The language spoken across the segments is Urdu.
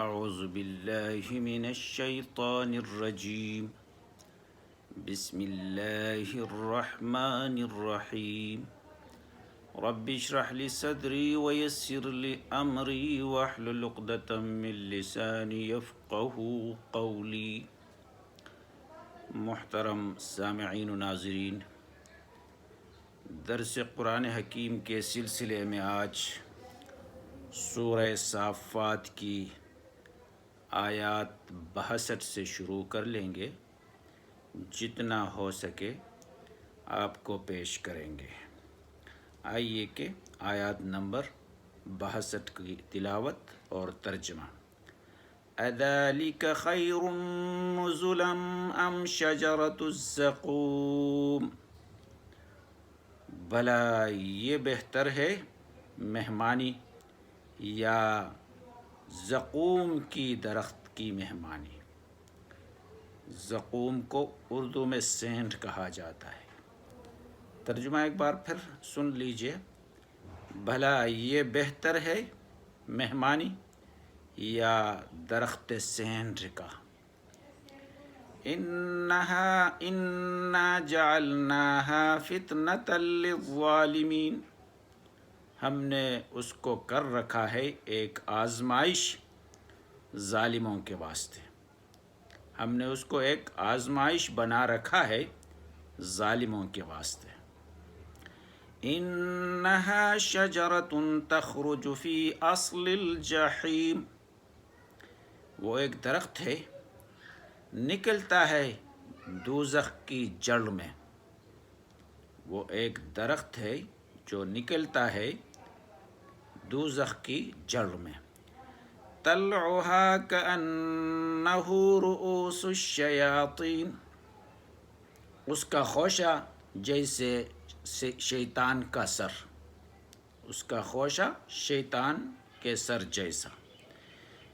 اعوذ باللہ من الشیطان الرجیم بسم اللہ الرحمن الرحیم رب اشرح لی صدری ویسر لی امری واحلل عقدۃ من لسانی یفقہوا قولی۔ محترم سامعین و ناظرین، درس قرآن حکیم کے سلسلے میں آج سورہ صافات کی آیات 62 سے شروع کر لیں گے، جتنا ہو سکے آپ کو پیش کریں گے۔ آئیے کہ آیات نمبر 62 کی تلاوت اور ترجمہ۔ اذالک خیر نزلا ام شجرۃ الزقوم، بھلا یہ بہتر ہے مہمانی یا زقوم کی درخت کی مہمانی۔ زقوم کو اردو میں سینڈ کہا جاتا ہے۔ ترجمہ ایک بار پھر سن لیجئے۔ بھلا یہ بہتر ہے مہمانی یا درخت سینڈ کا۔ انا جعلناها فتنة للظالمین، ہم نے اس کو کر رکھا ہے ایک آزمائش ظالموں کے واسطے۔ ہم نے اس کو ایک آزمائش بنا رکھا ہے ظالموں کے واسطے۔ انہا شجرۃ تخرج فی اصل الجحیم، وہ ایک درخت ہے نکلتا ہے دوزخ کی جڑ میں۔ وہ ایک درخت ہے جو نکلتا ہے دوزخ کی جڑ میں۔ طلعها كأنه رؤوس الشیاطین، اس کا خوشہ جیسے شیطان کا سر، اس کا خوشہ شیطان کے سر جیسا۔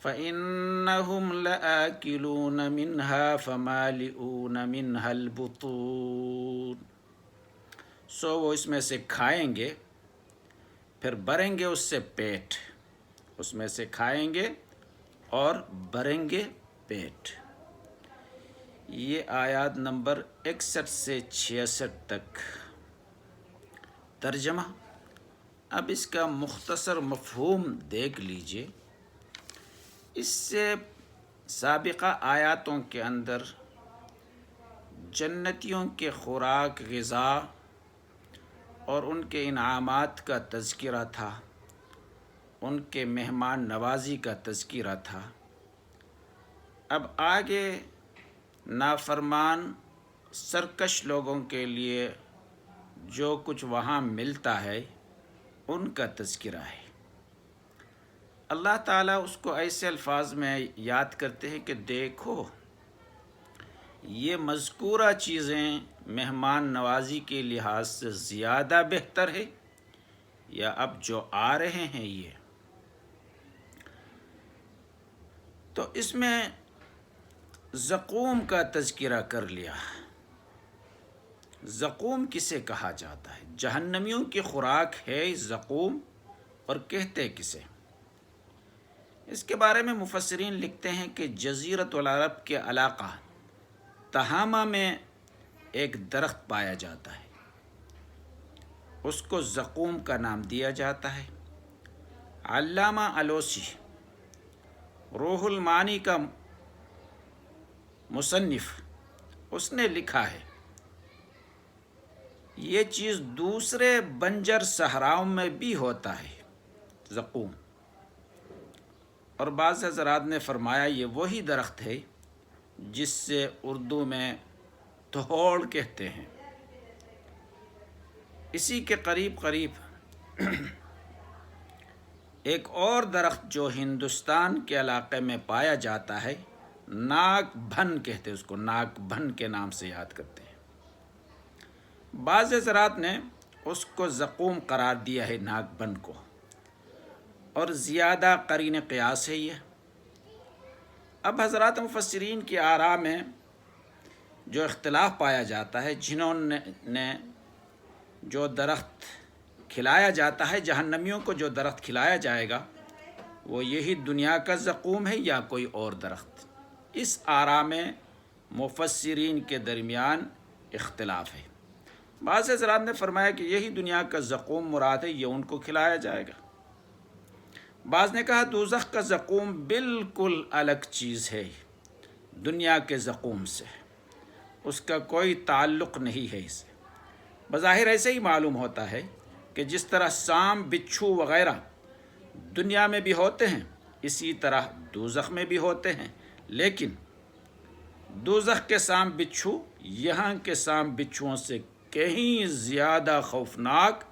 فَإِنَّهُمْ لَآكِلُونَ مِنْهَا فَمَالِئُونَ مِنْهَا الْبُطُونَ، سو وہ اس میں سے کھائیں گے پھر بھریں گے اس سے پیٹ، اس میں سے کھائیں گے اور بھریں گے پیٹ۔ یہ آیات نمبر 61 سے 66 تک۔ ترجمہ۔ اب اس کا مختصر مفہوم دیکھ لیجئے۔ اس سے سابقہ آیاتوں کے اندر جنتیوں کے خوراک، غذا اور ان کے انعامات کا تذکرہ تھا، ان کے مہمان نوازی کا تذکرہ تھا۔ اب آگے نافرمان سرکش لوگوں کے لیے جو کچھ وہاں ملتا ہے ان کا تذکرہ ہے۔ اللہ تعالیٰ اس کو ایسے الفاظ میں یاد کرتے ہیں کہ دیکھو یہ مذکورہ چیزیں مہمان نوازی کے لحاظ سے زیادہ بہتر ہے یا اب جو آ رہے ہیں یہ۔ تو اس میں زقوم کا تذکرہ کر لیا۔ زقوم کسے کہا جاتا ہے؟ جہنمیوں کی خوراک ہے زقوم، اور کہتے کسے؟ اس کے بارے میں مفسرین لکھتے ہیں کہ جزیرۃ العرب کے علاقہ تہامہ میں ایک درخت پایا جاتا ہے، اس کو زقوم کا نام دیا جاتا ہے۔ علامہ علوسی روح المعانی کا مصنف، اس نے لکھا ہے یہ چیز دوسرے بنجر صحراؤں میں بھی ہوتا ہے زقوم، اور بعض حضرات نے فرمایا یہ وہی درخت ہے جس سے اردو میں تھوڑ کہتے ہیں۔ اسی کے قریب قریب ایک اور درخت جو ہندوستان کے علاقے میں پایا جاتا ہے، ناگ بھن کہتے ہیں اس کو، ناگ بھن کے نام سے یاد کرتے ہیں۔ بعض حضرات نے اس کو زقوم قرار دیا ہے ناگ بھن کو، اور زیادہ قرین قیاس ہے یہ۔ اب حضرات مفسرین کی آراء میں جو اختلاف پایا جاتا ہے، جنہوں نے جو درخت کھلایا جاتا ہے، جہنمیوں کو جو درخت کھلایا جائے گا وہ یہی دنیا کا زقوم ہے یا کوئی اور درخت؟ اس آراء میں مفسرین کے درمیان اختلاف ہے۔ بعض حضرات نے فرمایا کہ یہی دنیا کا زقوم مراد ہے، یہ ان کو کھلایا جائے گا۔ بعض نے کہا دوزخ کا زقوم بالکل الگ چیز ہے دنیا کے زقوم سے، اس کا کوئی تعلق نہیں ہے اسے۔ بظاہر ایسے ہی معلوم ہوتا ہے کہ جس طرح سانپ، بچھو وغیرہ دنیا میں بھی ہوتے ہیں، اسی طرح دوزخ میں بھی ہوتے ہیں، لیکن دوزخ کے سانپ بچھو یہاں کے سانپ بچھوؤں سے کہیں زیادہ خوفناک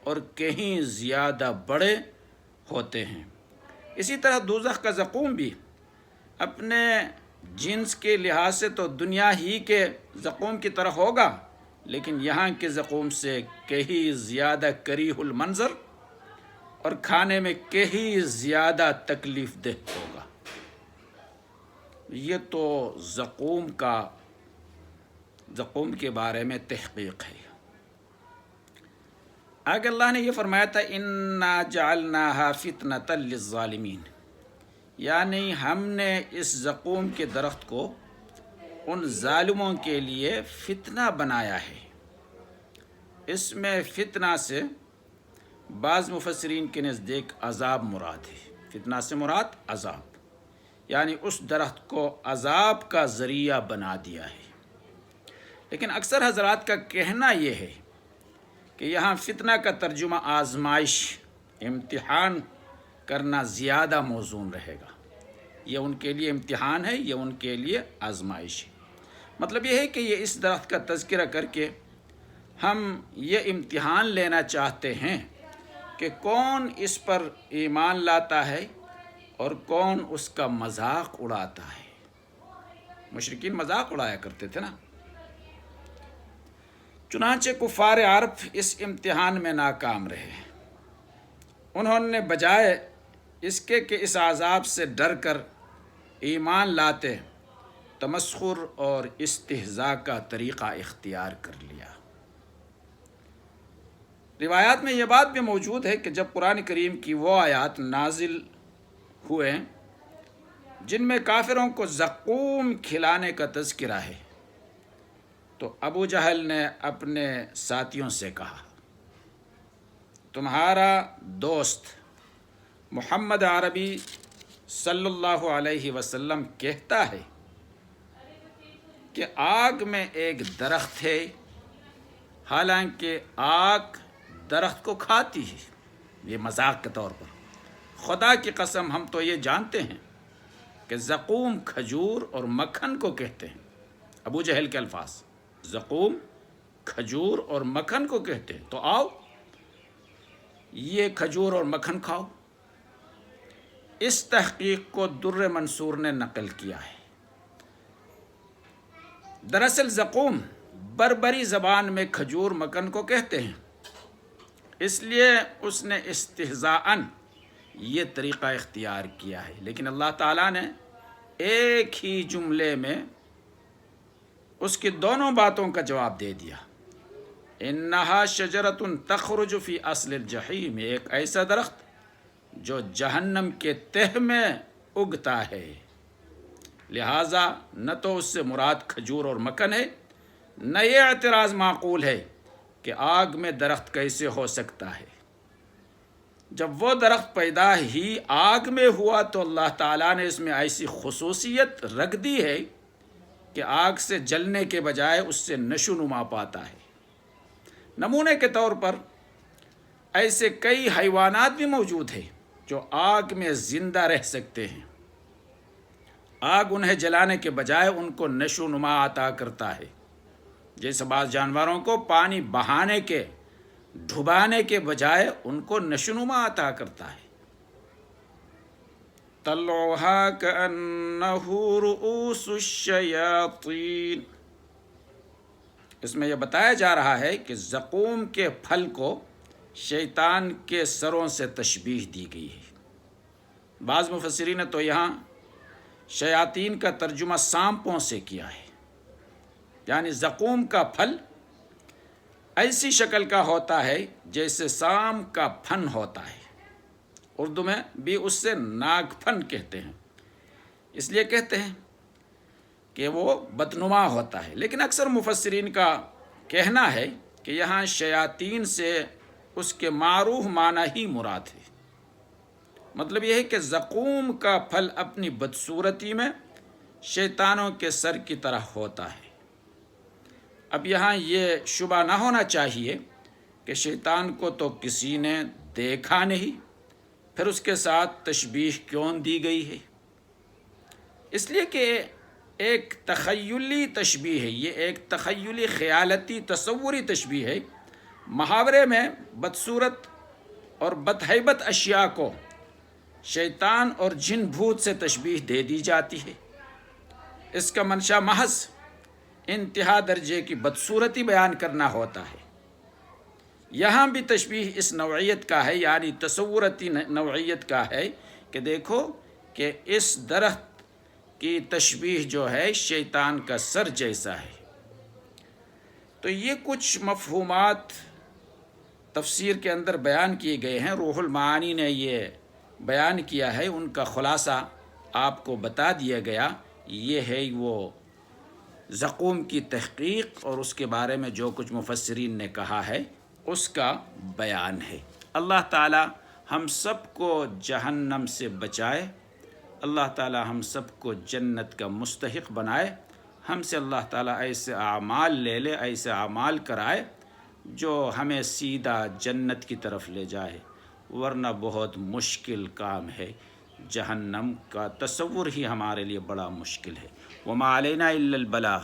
اور کہیں زیادہ بڑے ہوتے ہیں۔ اسی طرح دوزخ کا زقوم بھی اپنے جنس کے لحاظ سے تو دنیا ہی کے زقوم کی طرح ہوگا، لیکن یہاں کے زقوم سے کہیں زیادہ کریہ المنظر اور کھانے میں کہیں زیادہ تکلیف دہ ہوگا۔ یہ تو زقوم کے بارے میں تحقیق ہے۔ آگے اللہ نے یہ فرمایا تھا اِنَّا جَعَلْنَاهَا فِتْنَةً لِلظَّالِمِينَ، یعنی ہم نے اس زقوم کے درخت کو ان ظالموں کے لیے فتنہ بنایا ہے۔ اس میں فتنہ سے بعض مفسرین کے نزدیک عذاب مراد ہے۔ فتنہ سے مراد عذاب، یعنی اس درخت کو عذاب کا ذریعہ بنا دیا ہے۔ لیکن اکثر حضرات کا کہنا یہ ہے کہ یہاں فتنہ کا ترجمہ آزمائش، امتحان کرنا زیادہ موزون رہے گا۔ یہ ان کے لیے امتحان ہے، یہ ان کے لیے آزمائش ہے۔ مطلب یہ ہے کہ یہ اس درخت کا تذکرہ کر کے ہم یہ امتحان لینا چاہتے ہیں کہ کون اس پر ایمان لاتا ہے اور کون اس کا مذاق اڑاتا ہے۔ مشرکین مذاق اڑایا کرتے تھے نا۔ چنانچہ کفار عرب اس امتحان میں ناکام رہے۔ انہوں نے بجائے اس کے کہ اس عذاب سے ڈر کر ایمان لاتے، تمسخر اور استہزاء کا طریقہ اختیار کر لیا۔ روایات میں یہ بات بھی موجود ہے کہ جب قرآن کریم کی وہ آیات نازل ہوئے جن میں کافروں کو زقوم کھلانے کا تذکرہ ہے، تو ابو جہل نے اپنے ساتھیوں سے کہا تمہارا دوست محمد عربی صلی اللہ علیہ وسلم کہتا ہے کہ آگ میں ایک درخت ہے، حالانکہ آگ درخت کو کھاتی ہے۔ یہ مذاق کے طور پر، خدا کی قسم ہم تو یہ جانتے ہیں کہ زقوم کھجور اور مکھن کو کہتے ہیں۔ ابو جہل کے الفاظ، زقوم کھجور اور مکھن کو کہتے ہیں، تو آؤ یہ کھجور اور مکھن کھاؤ۔ اس تحقیق کو در منصور نے نقل کیا ہے۔ دراصل زقوم بربری زبان میں کھجور مکھن کو کہتے ہیں، اس لیے اس نے استہزاءً یہ طریقہ اختیار کیا ہے، لیکن اللہ تعالیٰ نے ایک ہی جملے میں اس کی دونوں باتوں کا جواب دے دیا۔ انہا شجرۃ تخرج فی اصل الجحیم، ایک ایسا درخت جو جہنم کے تہ میں اگتا ہے، لہٰذا نہ تو اس سے مراد کھجور اور مکھن ہے، نہ یہ اعتراض معقول ہے کہ آگ میں درخت کیسے ہو سکتا ہے۔ جب وہ درخت پیدا ہی آگ میں ہوا تو اللہ تعالیٰ نے اس میں ایسی خصوصیت رکھ دی ہے کہ آگ سے جلنے کے بجائے اس سے نشو نما پاتا ہے۔ نمونے کے طور پر ایسے کئی حیوانات بھی موجود ہیں جو آگ میں زندہ رہ سکتے ہیں۔ آگ انہیں جلانے کے بجائے ان کو نشو نما عطا کرتا ہے، جیسے بعض جانوروں کو پانی بہانے کے، ڈھبانے کے بجائے ان کو نشو نما عطا کرتا ہے۔ طلعها كأنه رؤوس الشياطين، اس میں یہ بتایا جا رہا ہے کہ زقوم کے پھل کو شیطان کے سروں سے تشبیہ دی گئی ہے۔ بعض مفسرین نے تو یہاں شیاطین کا ترجمہ سانپوں سے کیا ہے، یعنی زقوم کا پھل ایسی شکل کا ہوتا ہے جیسے سانپ کا پھن ہوتا ہے، اردو میں بھی اس سے ناگپھن کہتے ہیں، اس لیے کہتے ہیں کہ وہ بدنما ہوتا ہے۔ لیکن اکثر مفسرین کا کہنا ہے کہ یہاں شیاطین سے اس کے معروف معنی ہی مراد ہے۔ مطلب یہ ہے کہ زقوم کا پھل اپنی بدصورتی میں شیطانوں کے سر کی طرح ہوتا ہے۔ اب یہاں یہ شبہ نہ ہونا چاہیے کہ شیطان کو تو کسی نے دیکھا نہیں، پھر اس کے ساتھ تشبیہ کیوں دی گئی ہے؟ اس لیے کہ ایک تخیلی تشبیہ ہے، یہ ایک تخیلی خیالتی تصوری تشبیہ ہے۔ محاورے میں بدصورت اور بدہیبت اشیاء کو شیطان اور جن بھوت سے تشبیہ دے دی جاتی ہے۔ اس کا منشا محض انتہا درجے کی بدصورتی بیان کرنا ہوتا ہے۔ یہاں بھی تشبیہ اس نوعیت کا ہے، یعنی تصورتی نوعیت کا ہے کہ دیکھو کہ اس درخت کی تشبیہ جو ہے شیطان کا سر جیسا ہے۔ تو یہ کچھ مفہومات تفسیر کے اندر بیان کیے گئے ہیں، روح المعانی نے یہ بیان کیا ہے، ان کا خلاصہ آپ کو بتا دیا گیا۔ یہ ہے وہ زقوم کی تحقیق اور اس کے بارے میں جو کچھ مفسرین نے کہا ہے اس کا بیان ہے۔ اللہ تعالی ہم سب کو جہنم سے بچائے، اللہ تعالی ہم سب کو جنت کا مستحق بنائے، ہم سے اللہ تعالی ایسے اعمال لے لے، ایسے اعمال کرائے جو ہمیں سیدھا جنت کی طرف لے جائے، ورنہ بہت مشکل کام ہے۔ جہنم کا تصور ہی ہمارے لیے بڑا مشکل ہے۔ وما علینا الا البلاغ۔